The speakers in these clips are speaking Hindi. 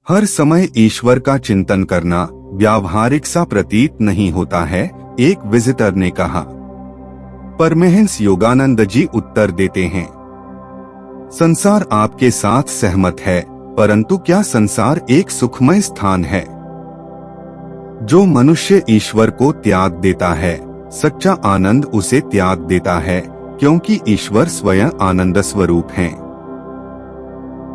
हर समय ईश्वर का चिंतन करना व्यावहारिक सा प्रतीत नहीं होता है, एक विजिटर ने कहा। परमहंस योगानंद जी उत्तर देते हैं, संसार आपके साथ सहमत है, परंतु क्या संसार एक सुखमय स्थान है? जो मनुष्य ईश्वर को त्याग देता है, सच्चा आनंद उसे त्याग देता है, क्योंकि ईश्वर स्वयं आनंद स्वरूप हैं।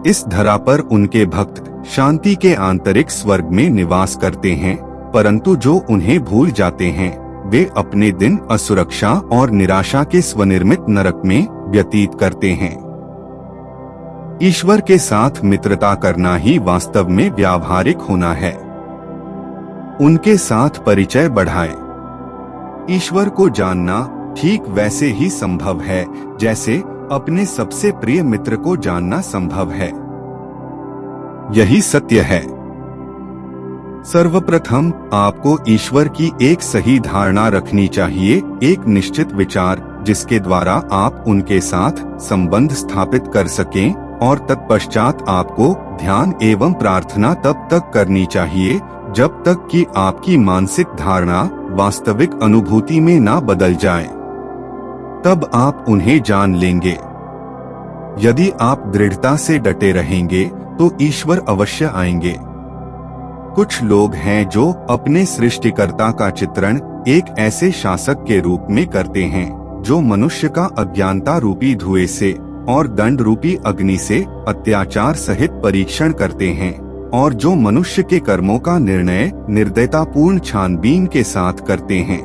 इस धरा पर उनके भक्त शांति के आंतरिक स्वर्ग में निवास करते हैं, परंतु जो उन्हें भूल जाते हैं वे अपने दिन असुरक्षा और निराशा के स्वनिर्मित नरक में व्यतीत करते हैं। ईश्वर के साथ मित्रता करना ही वास्तव में व्यावहारिक होना है। उनके साथ परिचय बढ़ाएं। ईश्वर को जानना ठीक वैसे ही संभव है जैसे अपने सबसे प्रिय मित्र को जानना संभव है। यही सत्य है। सर्वप्रथम आपको ईश्वर की एक सही धारणा रखनी चाहिए, एक निश्चित विचार जिसके द्वारा आप उनके साथ संबंध स्थापित कर सकें, और तत्पश्चात आपको ध्यान एवं प्रार्थना तब तक करनी चाहिए जब तक कि आपकी मानसिक धारणा वास्तविक अनुभूति में ना बदल जाए। तब आप उन्हें जान लेंगे। यदि आप दृढ़ता से डटे रहेंगे तो ईश्वर अवश्य आएंगे। कुछ लोग हैं जो अपने सृष्टिकर्ता का चित्रण एक ऐसे शासक के रूप में करते हैं जो मनुष्य का अज्ञानता रूपी धुएं से और दंड रूपी अग्नि से अत्याचार सहित परीक्षण करते हैं, और जो मनुष्य के कर्मों का निर्णय निर्दयतापूर्ण छानबीन के साथ करते हैं।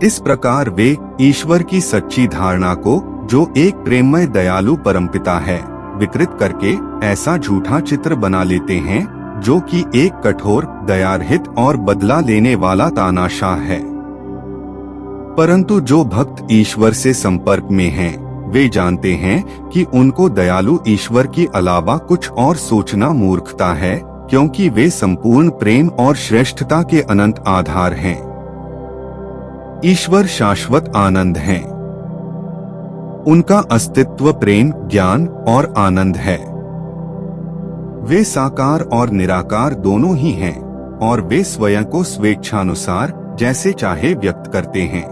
इस प्रकार वे ईश्वर की सच्ची धारणा को, जो एक प्रेममय दयालु परमपिता है, विकृत करके ऐसा झूठा चित्र बना लेते हैं जो कि एक कठोर, दयारहित और बदला लेने वाला तानाशाह है। परंतु जो भक्त ईश्वर से संपर्क में हैं, वे जानते हैं कि उनको दयालु ईश्वर के अलावा कुछ और सोचना मूर्खता है, क्योंकि वे संपूर्ण प्रेम और श्रेष्ठता के अनंत आधार हैं। ईश्वर शाश्वत आनंद हैं। उनका अस्तित्व प्रेम, ज्ञान और आनंद है। वे साकार और निराकार दोनों ही हैं, और वे स्वयं को स्वेच्छानुसार जैसे चाहे व्यक्त करते हैं।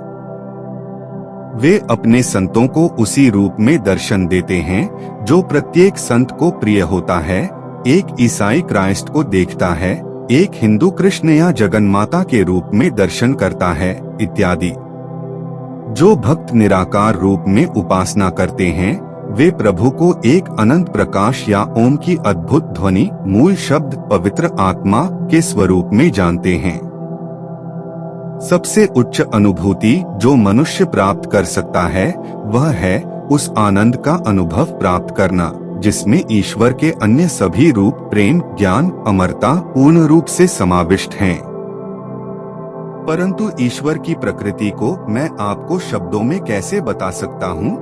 वे अपने संतों को उसी रूप में दर्शन देते हैं जो प्रत्येक संत को प्रिय होता है। एक ईसाई क्राइस्ट को देखता है, एक हिंदू कृष्ण या जगन्माता के रूप में दर्शन करता है, इत्यादि। जो भक्त निराकार रूप में उपासना करते हैं, वे प्रभु को एक अनंत प्रकाश या ओम की अद्भुत ध्वनि, मूल शब्द, पवित्र आत्मा के स्वरूप में जानते हैं। सबसे उच्च अनुभूति जो मनुष्य प्राप्त कर सकता है वह है उस आनंद का अनुभव प्राप्त करना जिसमें ईश्वर के अन्य सभी रूप, प्रेम, ज्ञान, अमरता पूर्ण रूप से समाविष्ट हैं। परंतु ईश्वर की प्रकृति को मैं आपको शब्दों में कैसे बता सकता हूँ?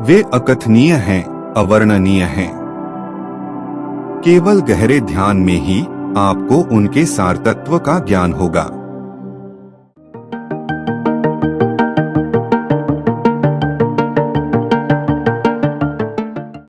वे अकथनीय हैं, अवर्णनीय हैं। केवल गहरे ध्यान में ही आपको उनके सारतत्व का ज्ञान होगा।